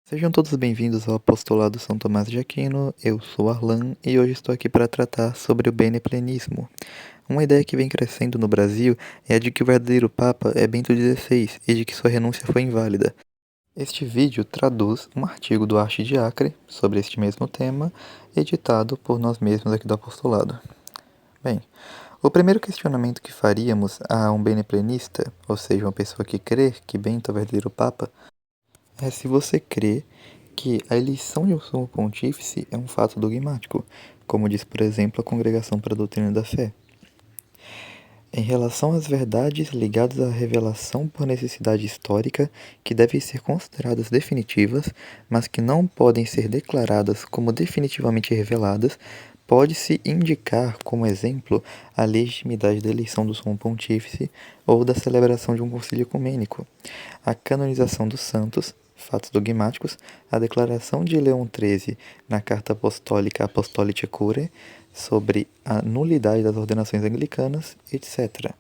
Sejam todos bem-vindos ao Apostolado São Tomás de Aquino. Eu sou Arlan e hoje estou aqui para tratar sobre o beneplenismo. Uma ideia que vem crescendo no Brasil é a de que o verdadeiro Papa é Bento XVI e de que sua renúncia foi inválida. Este vídeo traduz um artigo do Archidiacre sobre este mesmo tema, editado por nós mesmos aqui do Apostolado. Bem, o primeiro questionamento que faríamos a um beneplenista, ou seja, uma pessoa que crê que Bento é o verdadeiro Papa, é se você crê que a eleição de um sumo pontífice é um fato dogmático, como diz, por exemplo, a Congregação para a Doutrina da Fé. Em relação às verdades ligadas à revelação por necessidade histórica, que devem ser consideradas definitivas, mas que não podem ser declaradas como definitivamente reveladas, pode-se indicar como exemplo a legitimidade da eleição do sumo pontífice ou da celebração de um concílio ecumênico, a canonização dos santos, fatos dogmáticos, a declaração de Leão XIII na Carta Apostólica Apostolicae Curae sobre a nulidade das ordenações anglicanas, etc.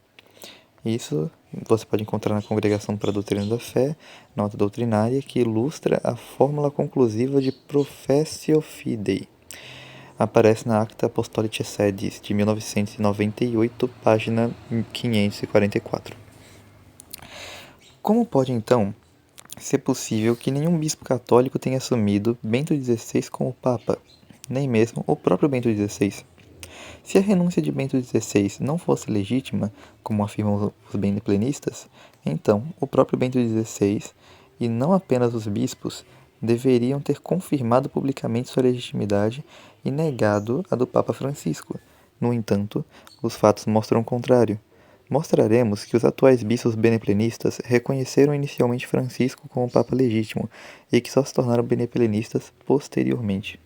Isso você pode encontrar na Congregação para a Doutrina da Fé, nota doutrinária que ilustra a fórmula conclusiva de Professio Fidei. Aparece na Acta Apostolicae Sedis, de 1998, página 544. Como pode, então, ser possível que nenhum bispo católico tenha assumido Bento XVI como Papa, nem mesmo o próprio Bento XVI? Se a renúncia de Bento XVI não fosse legítima, como afirmam os beneplenistas, então o próprio Bento XVI, e não apenas os bispos, deveriam ter confirmado publicamente sua legitimidade e negado a do Papa Francisco. No entanto, os fatos mostram o contrário. Mostraremos que os atuais bispos beneplenistas reconheceram inicialmente Francisco como Papa legítimo e que só se tornaram beneplenistas posteriormente.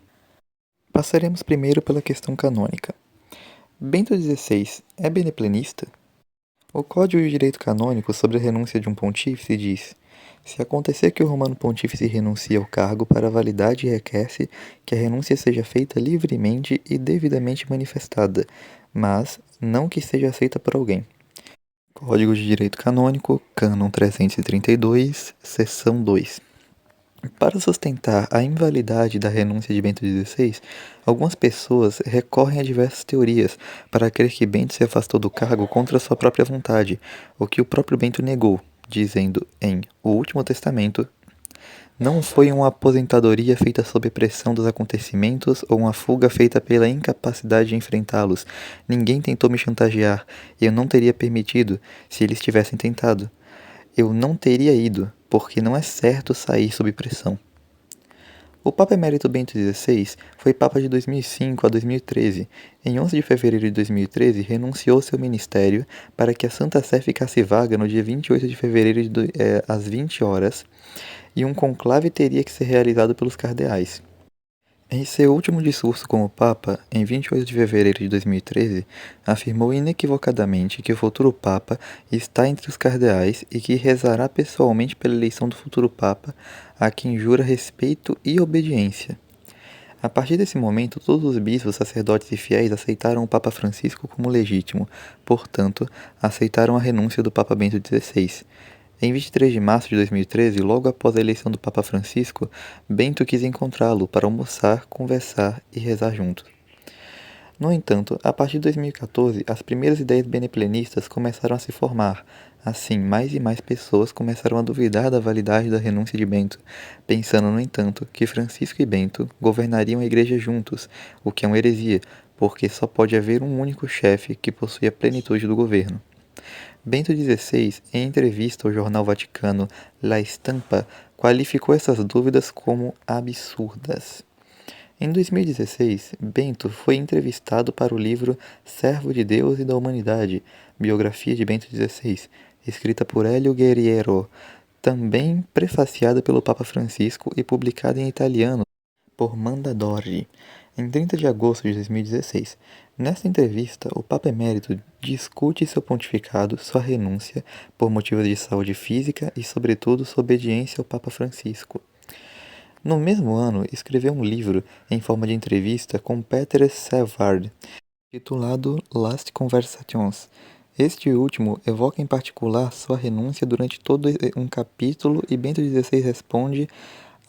Passaremos primeiro pela questão canônica. Bento XVI é beneplenista? O Código de Direito Canônico sobre a renúncia de um pontífice diz: se acontecer que o romano pontífice renuncie ao cargo, para a validade requer-se que a renúncia seja feita livremente e devidamente manifestada, mas não que seja aceita por alguém. Código de Direito Canônico, Cânon 332, seção 2. Para sustentar a invalidade da renúncia de Bento XVI, algumas pessoas recorrem a diversas teorias para crer que Bento se afastou do cargo contra sua própria vontade, o que o próprio Bento negou, dizendo em O Último Testamento: não foi uma aposentadoria feita sob pressão dos acontecimentos ou uma fuga feita pela incapacidade de enfrentá-los. Ninguém tentou me chantagear, e eu não teria permitido se eles tivessem tentado. Eu não teria ido, porque não é certo sair sob pressão. O Papa Emérito Bento XVI foi Papa de 2005 a 2013. Em 11 de fevereiro de 2013, renunciou seu ministério para que a Santa Sé ficasse vaga no dia 28 de fevereiro às 20 horas, e um conclave teria que ser realizado pelos cardeais. Em seu último discurso como Papa, em 28 de fevereiro de 2013, afirmou inequivocadamente que o futuro Papa está entre os cardeais e que rezará pessoalmente pela eleição do futuro Papa, a quem jura respeito e obediência. A partir desse momento, todos os bispos, sacerdotes e fiéis aceitaram o Papa Francisco como legítimo, portanto, aceitaram a renúncia do Papa Bento XVI. Em 23 de março de 2013, logo após a eleição do Papa Francisco, Bento quis encontrá-lo para almoçar, conversar e rezar juntos. No entanto, a partir de 2014, as primeiras ideias beneplenistas começaram a se formar. Assim, mais e mais pessoas começaram a duvidar da validade da renúncia de Bento, pensando, no entanto, que Francisco e Bento governariam a Igreja juntos, o que é uma heresia, porque só pode haver um único chefe que possui a plenitude do governo. Bento XVI, em entrevista ao jornal vaticano La Stampa, qualificou essas dúvidas como absurdas. Em 2016, Bento foi entrevistado para o livro Servo de Deus e da Humanidade, biografia de Bento XVI, escrita por Hélio Guerriero, também prefaciada pelo Papa Francisco e publicada em italiano por Mondadori, em 30 de agosto de 2016. Nesta entrevista, o Papa Emérito discute seu pontificado, sua renúncia, por motivos de saúde física e, sobretudo, sua obediência ao Papa Francisco. No mesmo ano, escreveu um livro em forma de entrevista com Peter Savard, titulado Last Conversations. Este último evoca em particular sua renúncia durante todo um capítulo e Bento XVI responde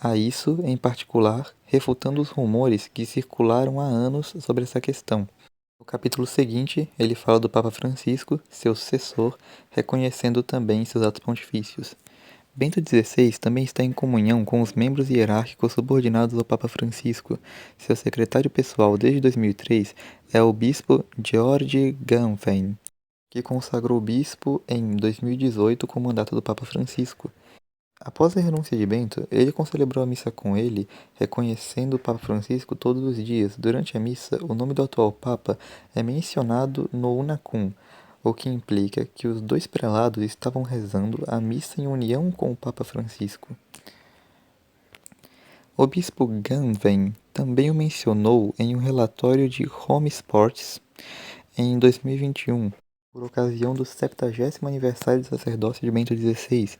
a isso, em particular, refutando os rumores que circularam há anos sobre essa questão. No capítulo seguinte, ele fala do Papa Francisco, seu sucessor, reconhecendo também seus atos pontifícios. Bento XVI também está em comunhão com os membros hierárquicos subordinados ao Papa Francisco. Seu secretário pessoal desde 2003 é o bispo George Gambetta, que consagrou o bispo em 2018 com o mandato do Papa Francisco. Após a renúncia de Bento, ele concelebrou a missa com ele, reconhecendo o Papa Francisco todos os dias. Durante a missa, o nome do atual Papa é mencionado no Unacum, o que implica que os dois prelados estavam rezando a missa em união com o Papa Francisco. O bispo Gambetta também o mencionou em um relatório de Home Sports em 2021, por ocasião do 70º aniversário do sacerdócio de Bento XVI.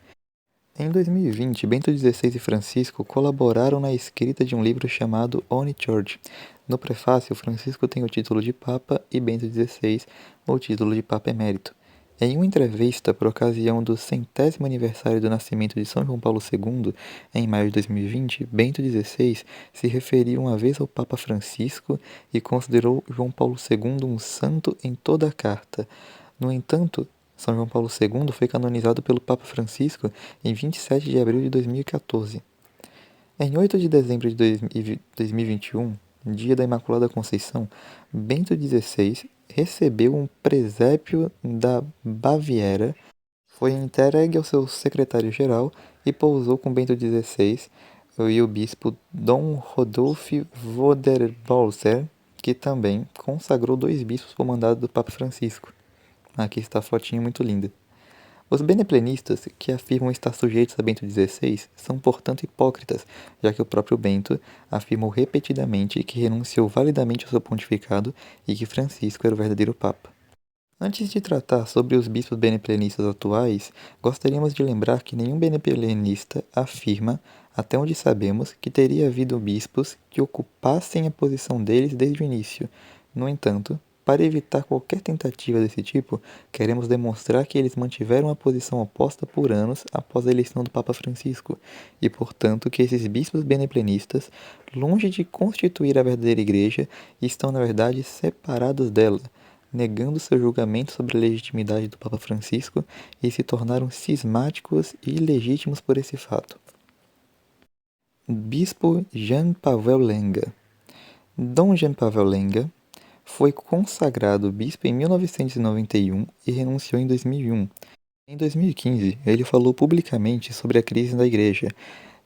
Em 2020, Bento XVI e Francisco colaboraram na escrita de um livro chamado On Church. No prefácio, Francisco tem o título de Papa e Bento XVI o título de Papa Emérito. Em uma entrevista por ocasião do 100º aniversário do nascimento de São João Paulo II, em maio de 2020, Bento XVI se referiu uma vez ao Papa Francisco e considerou João Paulo II um santo em toda a carta. No entanto, São João Paulo II foi canonizado pelo Papa Francisco em 27 de abril de 2014. Em 8 de dezembro de 2021, dia da Imaculada Conceição, Bento XVI recebeu um presépio da Baviera, foi entregue ao seu secretário-geral e pousou com Bento XVI e o bispo Dom Rodolfo Voderbolzer, que também consagrou 2 bispos por mandado do Papa Francisco. Aqui está a fotinha muito linda. Os beneplenistas, que afirmam estar sujeitos a Bento XVI, são portanto hipócritas, já que o próprio Bento afirmou repetidamente que renunciou validamente ao seu pontificado e que Francisco era o verdadeiro Papa. Antes de tratar sobre os bispos beneplenistas atuais, gostaríamos de lembrar que nenhum beneplenista afirma, até onde sabemos, que teria havido bispos que ocupassem a posição deles desde o início. No entanto, para evitar qualquer tentativa desse tipo, queremos demonstrar que eles mantiveram a posição oposta por anos após a eleição do Papa Francisco, e portanto que esses bispos beneplenistas, longe de constituir a verdadeira Igreja, estão na verdade separados dela, negando seu julgamento sobre a legitimidade do Papa Francisco e se tornaram cismáticos e ilegítimos por esse fato. Bispo Jean Pavel Lenga. Dom Jean Pavel Lenga foi consagrado bispo em 1991 e renunciou em 2001. Em 2015, ele falou publicamente sobre a crise da Igreja.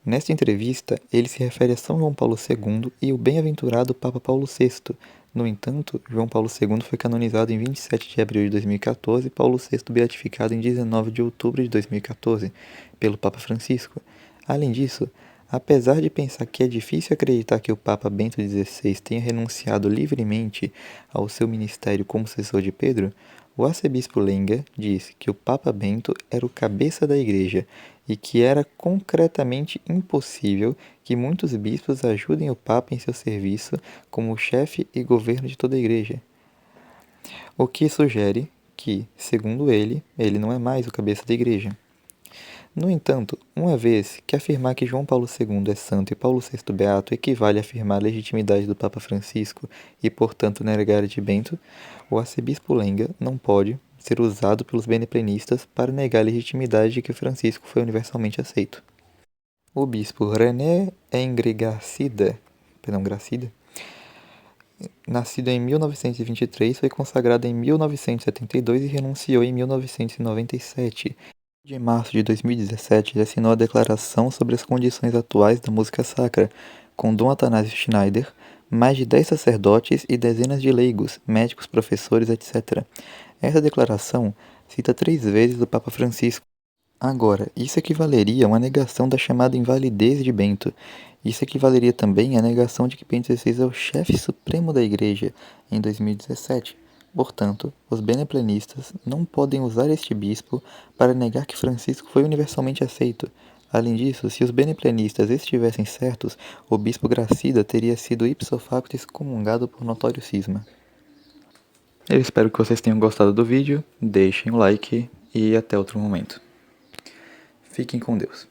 Nesta entrevista, ele se refere a São João Paulo II e o bem-aventurado Papa Paulo VI. No entanto, João Paulo II foi canonizado em 27 de abril de 2014 e Paulo VI beatificado em 19 de outubro de 2014 pelo Papa Francisco. Além disso, apesar de pensar que é difícil acreditar que o Papa Bento XVI tenha renunciado livremente ao seu ministério como sucessor de Pedro, o arcebispo Lenga diz que o Papa Bento era o cabeça da Igreja e que era concretamente impossível que muitos bispos ajudem o Papa em seu serviço como chefe e governo de toda a Igreja. O que sugere que, segundo ele não é mais o cabeça da Igreja. No entanto, uma vez que afirmar que João Paulo II é santo e Paulo VI beato equivale a afirmar a legitimidade do Papa Francisco e, portanto, negar a de Bento, o arcebispo Lenga não pode ser usado pelos beneplenistas para negar a legitimidade de que Francisco foi universalmente aceito. O bispo René Engre Gracida, nascido em 1923, foi consagrado em 1972 e renunciou em 1997. De março de 2017, ele assinou a Declaração sobre as Condições Atuais da Música Sacra, com Dom Atanásio Schneider, mais de 10 sacerdotes e dezenas de leigos, médicos, professores, etc. Essa declaração cita 3 vezes o Papa Francisco. Agora, isso equivaleria a uma negação da chamada invalidez de Bento. Isso equivaleria também à negação de que Bento XVI é o chefe supremo da Igreja, em 2017. Portanto, os beneplenistas não podem usar este bispo para negar que Francisco foi universalmente aceito. Além disso, se os beneplenistas estivessem certos, o bispo Gracida teria sido ipso facto excomungado por notório cisma. Eu espero que vocês tenham gostado do vídeo, deixem o like e até outro momento. Fiquem com Deus.